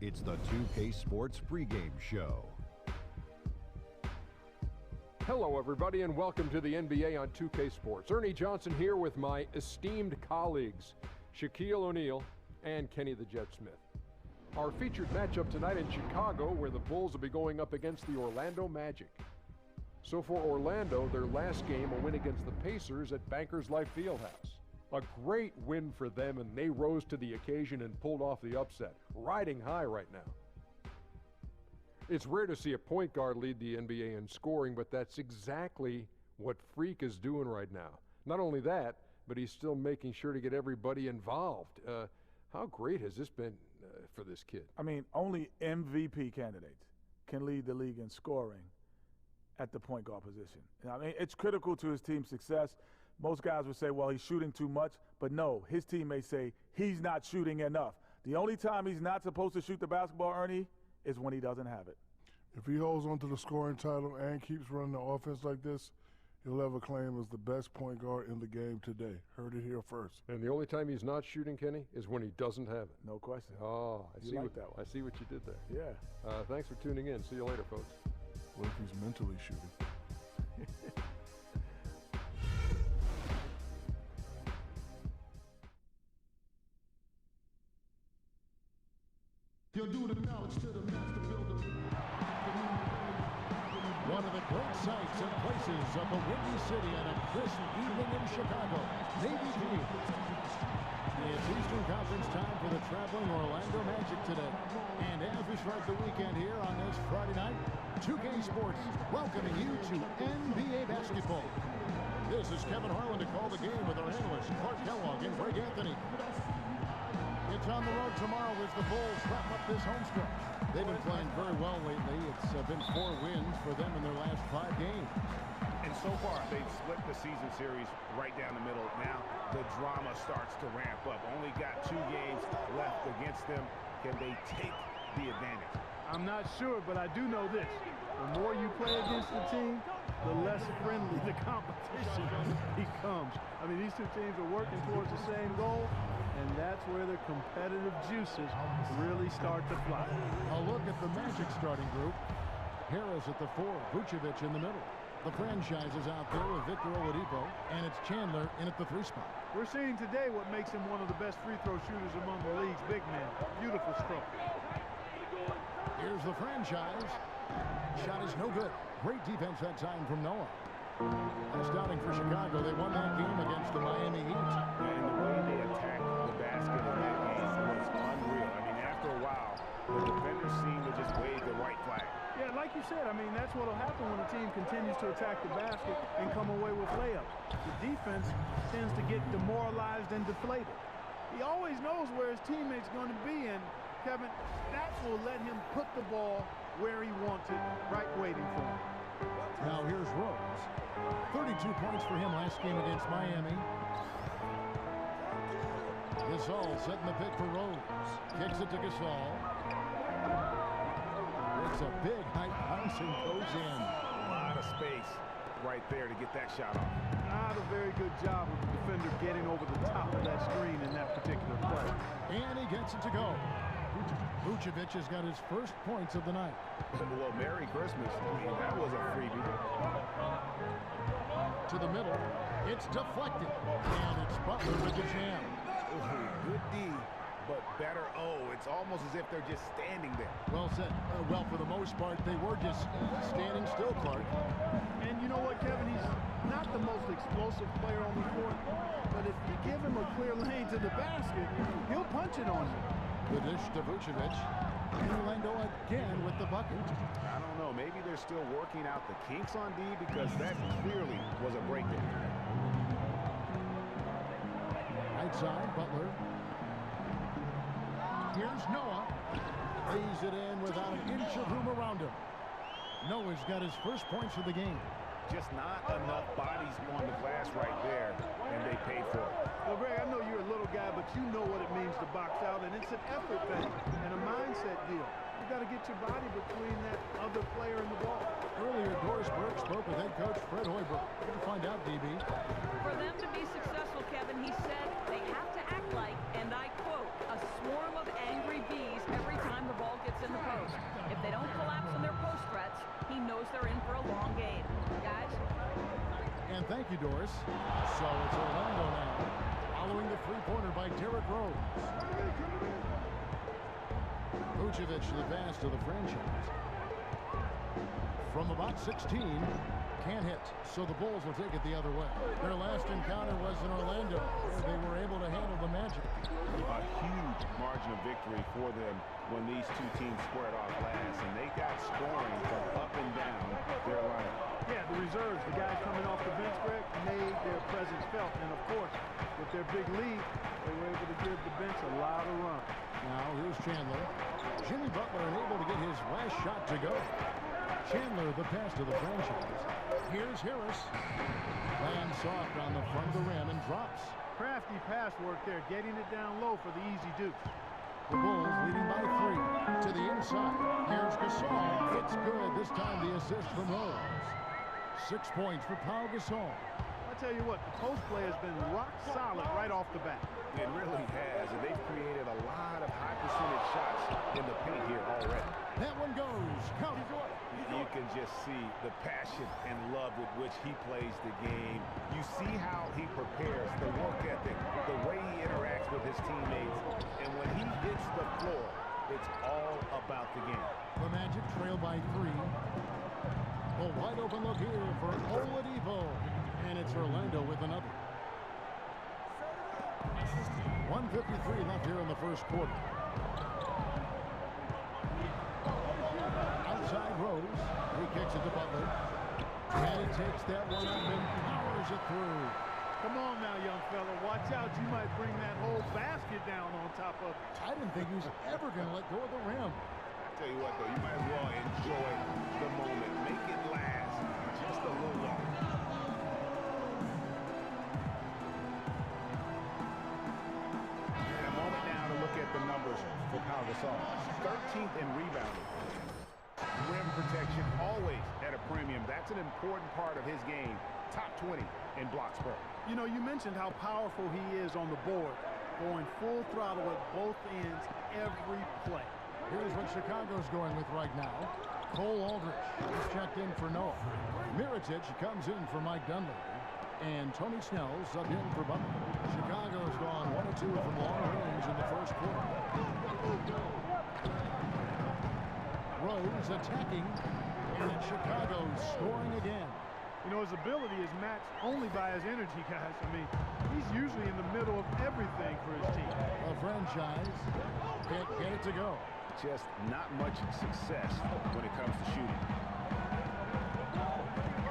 It's the 2K Sports Pregame Show. Hello, everybody, and welcome to the NBA on 2K Sports. Ernie Johnson here with my esteemed colleagues, Shaquille O'Neal and Kenny the Jet Smith. Our featured matchup tonight in Chicago, where the Bulls will be going up against the Orlando Magic. So for Orlando, their last game, a win against the Pacers at Bankers Life Fieldhouse. A great win for them, and they rose to the occasion and pulled off the upset, riding high right now. It's rare to see a point guard lead the NBA in scoring, but that's exactly what Freak is doing right now. Not only that, but he's still making sure to get everybody involved. How great has this been for this kid? I mean, only MVP candidates can lead the league in scoring at the point guard position. I mean, it's critical to his team's success. Most guys would say, well, he's shooting too much. But no, his teammates say he's not shooting enough. The only time he's not supposed to shoot the basketball, Ernie, is when he doesn't have it. If he holds on to the scoring title and keeps running the offense like this, he'll have a claim as the best point guard in the game today. Heard it here first. And the only time he's not shooting, Kenny, is when he doesn't have it. No question. Oh, I see what you did there. Yeah. Thanks for tuning in. See you later, folks. What if he's mentally shooting? You'll do the knowledge to the master builder. One of the great sights and places of the Windy City on a crisp evening in Chicago, Navy Field. It's Eastern Conference time for the traveling Orlando Magic today. And as we start the weekend here on this Friday night, 2K Sports welcoming you to NBA basketball. This is Kevin Harlan to call the game with our analysts Clark Kellogg and Greg Anthony. It's on the road tomorrow as the Bulls wrap up this home stretch. They've been playing very well lately. It's been 4 wins for them in their last 5 games. And so far, they've split the season series right down the middle. Now the drama starts to ramp up. Only got 2 games left against them. Can they take the advantage? I'm not sure, but I do know this. The more you play against the team, the less friendly the competition becomes. I mean, these two teams are working towards the same goal, and that's where the competitive juices really start to fly. A look at the Magic starting group. Harris at the 4, Vucevic in the middle. The franchise is out there with Victor Oladipo, and it's Chandler in at the 3 spot. We're seeing today what makes him one of the best free throw shooters among the league's big men. Beautiful stroke. Here's the franchise. Shot is no good. Great defense that time from Noah. Astounding for Chicago. They won that game against the Miami Heat. And the way they attacked the basket in that game was unreal. I mean, after a while, the defenders seem to just wave the white flag. Yeah, like you said, I mean, that's what will happen when a team continues to attack the basket and come away with layups. The defense tends to get demoralized and deflated. He always knows where his teammate's going to be, and Kevin, that will let him put the ball where he wants it, right waiting for him. Now here's Rose. 32 points for him last game against Miami. Gasol setting the pick for Rose. Kicks it to Gasol. It's a big high bounce and goes in. A lot of space right there to get that shot off. Not a very good job of the defender getting over the top of that screen in that particular play. And he gets it to go. Vucevic has got his first points of the night. Well, Merry Christmas. I mean, that was a freebie. To the middle. It's deflected. And it's Butler with the jam. Good D, but better O. It's almost as if they're just standing there. Well said. Well, for the most part, they were just standing still, Clark. And you know what, Kevin? He's not the most explosive player on the court, but if you give him a clear lane to the basket, he'll punch it on you. The dish to Vucevic. Orlando again with the bucket. I don't know. Maybe they're still working out the kinks on D, because that clearly was a breakdown. Right side, Butler. Here's Noah. Lays it in without an inch of room around him. Noah's got his first points of the game. Just not enough bodies on the glass right there, and they paid for it. Well, Greg, I know you're a little guy, but you know what it means to box out, and it's an effort thing and a mindset deal. You got to get your body between that other player and the ball. Earlier, Doris Burke spoke with head coach Fred Hoiberg. We're going to find out, DB. For them to be successful, Kevin, he said they have to act like, and I quote, a swarm of angry bees every time time the ball gets in the post. If they don't collapse on their post threats, he knows they're in for a long game. Guys? And thank you, Doris. So it's Orlando now, following the three-pointer by Derrick Rose. Vucevic, the pass to the franchise. From about 16, can't hit, so the Bulls will take it the other way. Their last encounter was in Orlando, where they were able to handle the Magic. A huge margin of victory for them when these two teams squared off last, and they got scoring from up and down their lineup. Yeah, the reserves, the guys coming off the bench, Greg, made their presence felt. And, of course, with their big lead, they were able to give the bench a lot of run. Now here's Chandler. Jimmy Butler unable to get his last shot to go. Chandler, the pass to the franchise. Here's Harris. Lands soft on the front of the rim and drops. Crafty pass work there, getting it down low for the easy deuce. The Bulls leading by 3 to the inside. Here's Gasol. It's good. This time the assist from Rose. 6 points for Pau Gasol. I tell you what, the post play has been rock solid right off the bat. It really has, and they've created a lot of high percentage shots in the paint here already. That one goes. Count. You can just see the passion and love with which he plays the game. You see how he prepares, the work ethic, the way he interacts with his teammates. And when he hits the floor, it's all about the game. The Magic trail by 3. A wide open look here for Oladipo. And it's Orlando with another. 1:53 left here in the first quarter. Outside Rose. He kicks it to Butler. And he takes that one up and powers it through. Come on now, young fella. Watch out. You might bring that whole basket down on top of it. I didn't think he was ever going to let go of the rim. I tell you what, though, you might as well enjoy the moment. Make it last just a little longer. And a moment now to look at the numbers for Pau Gasol. 13th in rebounding. Rim protection always at a premium. That's an important part of his game. Top 20 in block spread. You know, you mentioned how powerful he is on the board, going full throttle at both ends every play. Here's what Chicago's going with right now. Cole Aldrich is checked in for Noah. Mirotic comes in for Mike Dunleavy. And Tony Snell subbed in for Butler. Chicago's gone 1 of 2 from long range in the first quarter. Rose attacking, and Chicago's scoring again. You know, his ability is matched only by his energy, guys. I mean, he's usually in the middle of everything for his team. A franchise can't get it to go. Just not much success when it comes to shooting.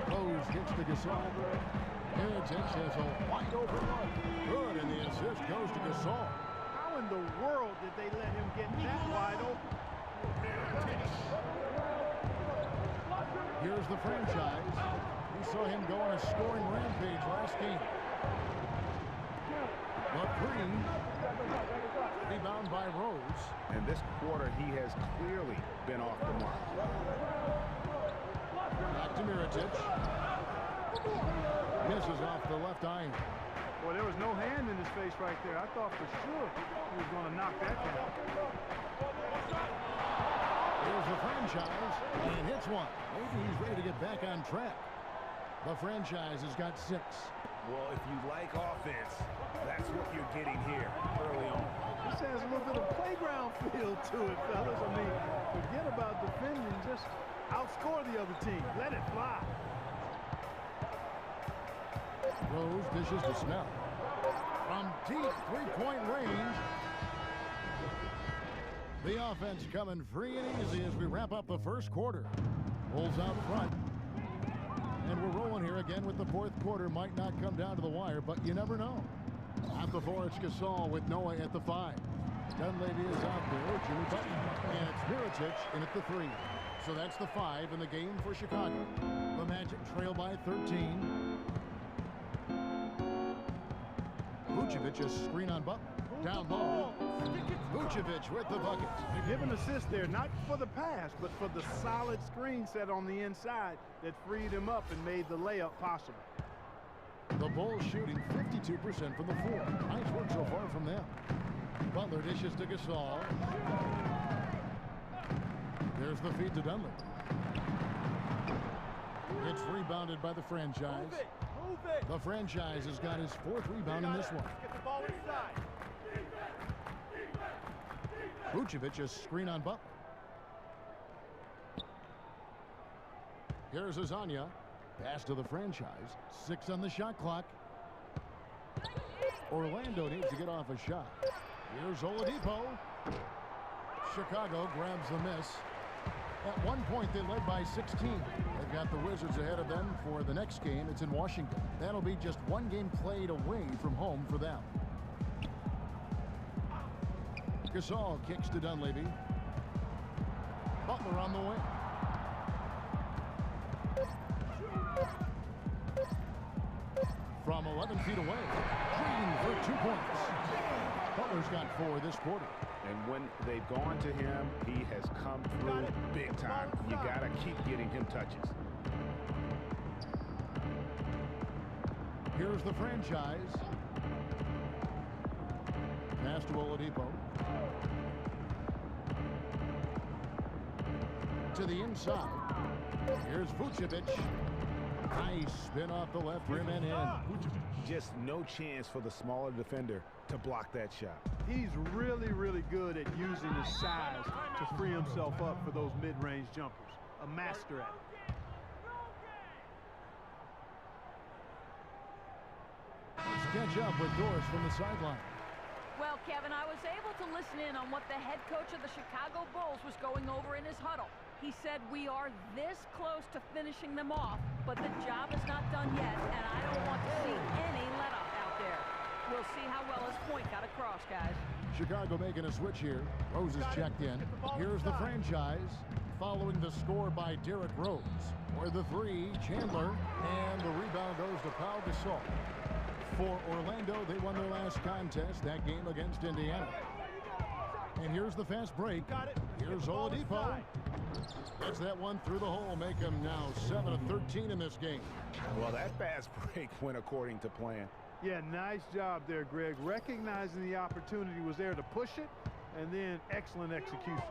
Rose gets to Gasol. Mirotic has a wide open look. Good, and the assist goes to Gasol. How in the world did they let him get that wide open? Here's the franchise. We saw him go on a scoring rampage last game. But Green, rebound by Rose. And this quarter, he has clearly been off the mark. Back to Mirotic. Misses off the left iron. Well, there was no hand in his face right there. I thought for sure he was going to knock that down. Here's the franchise, and hits one. Maybe he's ready to get back on track. The franchise has got 6. Well, if you like offense, that's what you're getting here early on. This has a little bit of playground feel to it, fellas. I mean, forget about defending. Just outscore the other team. Let it fly. Rose dishes to Snell. From deep three-point range. The offense coming free and easy as we wrap up the first quarter. Bulls out front. And we're rolling here again with the fourth quarter. Might not come down to the wire, but you never know. At the 4, it's Gasol with Noah at the 5. Dunleavy is out there. Jimmy Butler. And it's Mirotic in at the 3. So that's the 5 in the game for Chicago. The Magic trail by 13. Vucevic is screen on Butler. Down low. Vucevic with the bucket. Give an assist there, not for the pass, but for the solid screen set on the inside that freed him up and made the layup possible. The Bulls shooting 52% from the floor. Nice work so far from them. Butler dishes to Gasol. There's the feed to Dunley. It's rebounded by the franchise. Move it. The franchise has got his 4th rebound in this one. Get the ball inside. Vucevic a screen on Butler. Here's Azania. Pass to the franchise. 6 on the shot clock. Orlando needs to get off a shot. Here's Oladipo. Chicago grabs the miss. At one point, they led by 16. They've got the Wizards ahead of them for the next game. It's in Washington. That'll be just one game played away from home for them. Gasol kicks to Dunleavy. Butler on the wing. From 11 feet away, Green for 2 points. Butler's got 4 this quarter. And when they've gone to him, he has come through big time. You got to keep getting him touches. Here's the franchise. Pass to Oladipo. To the inside. Here's Vucevic. Nice spin off the left rim and in. Just no chance for the smaller defender to block that shot. He's really, really good at using his size to free himself up for those mid-range jumpers. A master at it. Let's catch up with Doris from the sideline. Well, Kevin, I was able to listen in on what the head coach of the Chicago Bulls was going over in his huddle. He said we are this close to finishing them off, but the job is not done yet, and I don't want to see any let-up out there. We'll see how well his point got across, guys. Chicago making a switch here. Rose is checked in. Here's the franchise following the score by Derrick Rose. For the 3, Chandler, and the rebound goes to Pau Gasol. For Orlando, they won their last contest, that game against Indiana. And here's the fast break. Here's Oladipo. Gets that one through the hole, make him now 7 of 13 in this game. Well, that fast break went according to plan. Yeah, nice job there, Greg. Recognizing the opportunity was there to push it, and then excellent execution.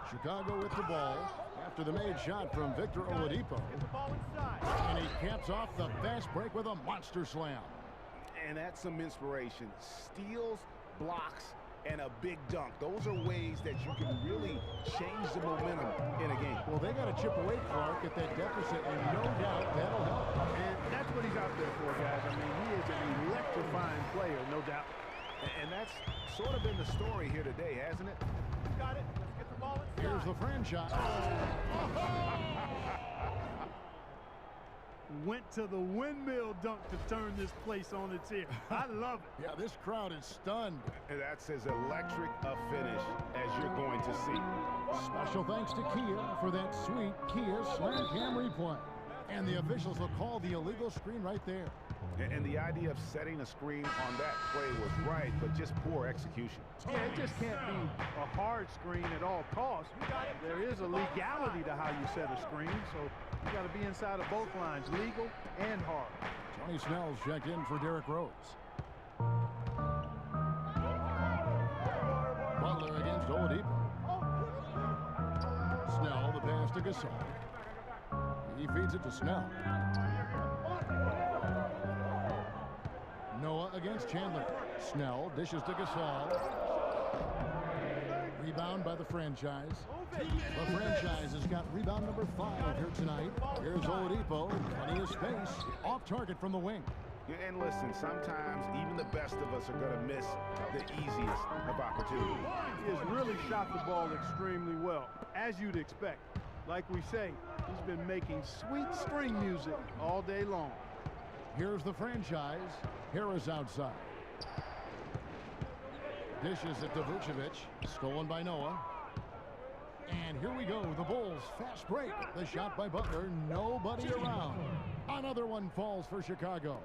Chicago with the ball after the made shot from Victor Oladipo. And he caps off the fast break with a monster slam. And that's some inspiration. Steals, blocks, and a big dunk. Those are ways that you can really change the momentum in a game. Well, they got to chip away, Clark, at that deficit, and no doubt that'll help. And that's what he's out there for, guys. I mean, he is an electrifying player, no doubt. And that's sort of been the story here today, hasn't it? Got it. Let's get the ball inside. Here's the franchise. Went to the windmill dunk to turn this place on its ear. I love it. Yeah, this crowd is stunned. And that's as electric a finish as you're going to see. Special thanks to Kia for that sweet Kia slam cam replay. And the officials will call the illegal screen right there. And the idea of setting a screen on that play was right, but just poor execution. Yeah, it just can't be a hard screen at all costs. There is a legality to how you set a screen, so you got to be inside of both lines, legal and hard. Johnny Snell's checked in for Derrick Rose. Butler against Oladipo. Snell, the pass to Gasol. He feeds it to Snell. Noah against Chandler. Snell dishes to Gasol. Rebound by the franchise. The franchise has got rebound number 5 here tonight. Here's Oladipo. Plenty of space. Off target from the wing. And listen, sometimes even the best of us are going to miss the easiest of opportunities. He has really shot the ball extremely well, as you'd expect. Like we say, he's been making sweet string music all day long. Here's the franchise. Harris outside. Dishes it to Vucevic. Stolen by Noah. And here we go. The Bulls fast break. The shot by Butler. Nobody around. Another one falls for Chicago.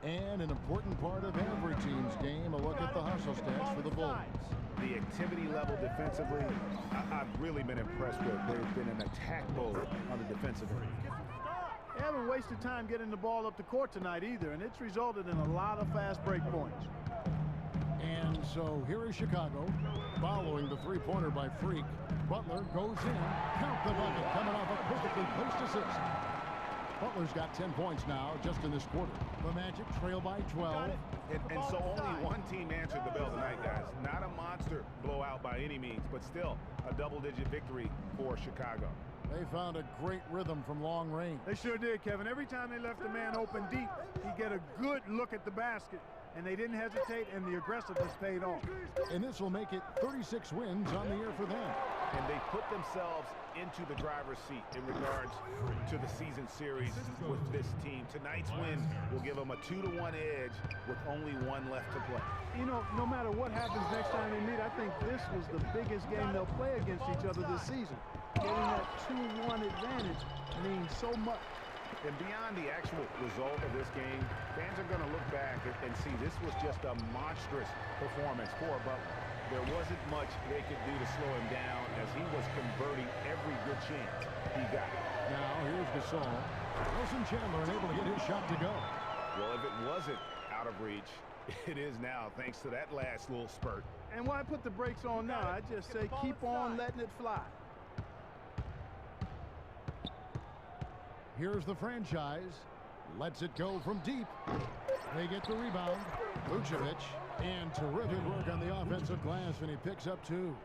And an important part of every team's game, a look at the hustle stats for the Bulls. The activity level defensively, I've really been impressed with. There's been an attack mode on the defensive end. They haven't wasted time getting the ball up the court tonight either, and it's resulted in a lot of fast break points. And so here is Chicago following the three-pointer by Freak. Butler goes in. Count the bucket coming off a perfectly placed assist. Butler's got 10 points now just in this quarter. The Magic trail by 12. And so only one team answered the bell tonight, guys. Not a monster blowout by any means, but still a double-digit victory for Chicago. They found a great rhythm from long range. They sure did, Kevin. Every time they left the man open deep, he'd get a good look at the basket. And they didn't hesitate, and the aggressiveness paid off. And this will make it 36 wins on the year for them. And they put themselves into the driver's seat in regards to the season series with this team. Tonight's win will give them a 2-1 edge with only one left to play. You know, no matter what happens next time they meet, I think this was the biggest game they'll play against each other this season. Getting that 2-1 advantage means so much. And beyond the actual result of this game, fans are going to look back and see this was just a monstrous performance for Butler. There wasn't much they could do to slow him down as he was converting every good chance he got. Now here's Gasol. Wilson Chandler unable to get his shot to go. Well, if it wasn't out of reach, it is now thanks to that last little spurt. And why put the brakes on now? I just say keep on letting it fly. Here's the franchise. Lets it go from deep. They get the rebound. Vucevic. And terrific work on the offensive glass, and he picks up 2.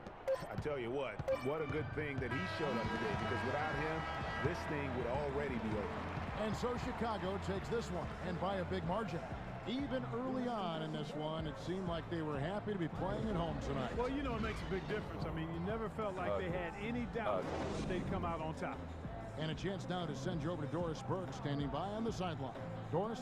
I tell you what a good thing that he showed up today, because without him, this thing would already be over. And so Chicago takes this one, and by a big margin. Even early on in this one, it seemed like they were happy to be playing at home tonight. Well, you know, it makes a big difference. I mean, you never felt like they had any doubt that they'd come out on top. And a chance now to send you over to Doris Burke, standing by on the sideline. Doris?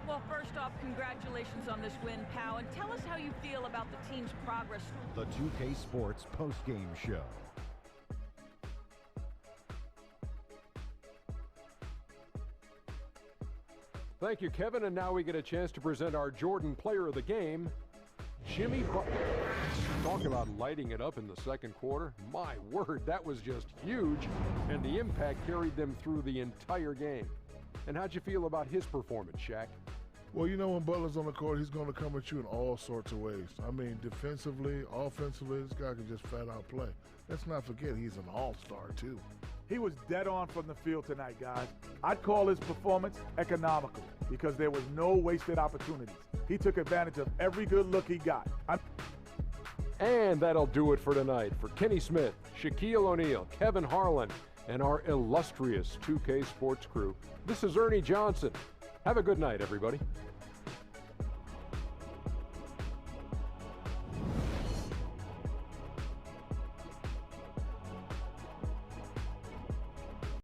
Well, first off, congratulations on this win, Pow, and tell us how you feel about the team's progress. The 2K Sports Postgame Show. Thank you, Kevin, and now we get a chance to present our Jordan Player of the Game, Jimmy Butler. Talk about lighting it up in the second quarter. My word, that was just huge, and the impact carried them through the entire game. And how'd you feel about his performance, Shaq? Well, you know, when Butler's on the court, he's going to come at you in all sorts of ways. I mean, defensively, offensively, this guy can just flat out play. Let's not forget, he's an all-star, too. He was dead on from the field tonight, guys. I'd call his performance economical because there was no wasted opportunities. He took advantage of every good look he got. And that'll do it for tonight. For Kenny Smith, Shaquille O'Neal, Kevin Harlan, and our illustrious 2K Sports crew, this is Ernie Johnson. Have a good night, everybody.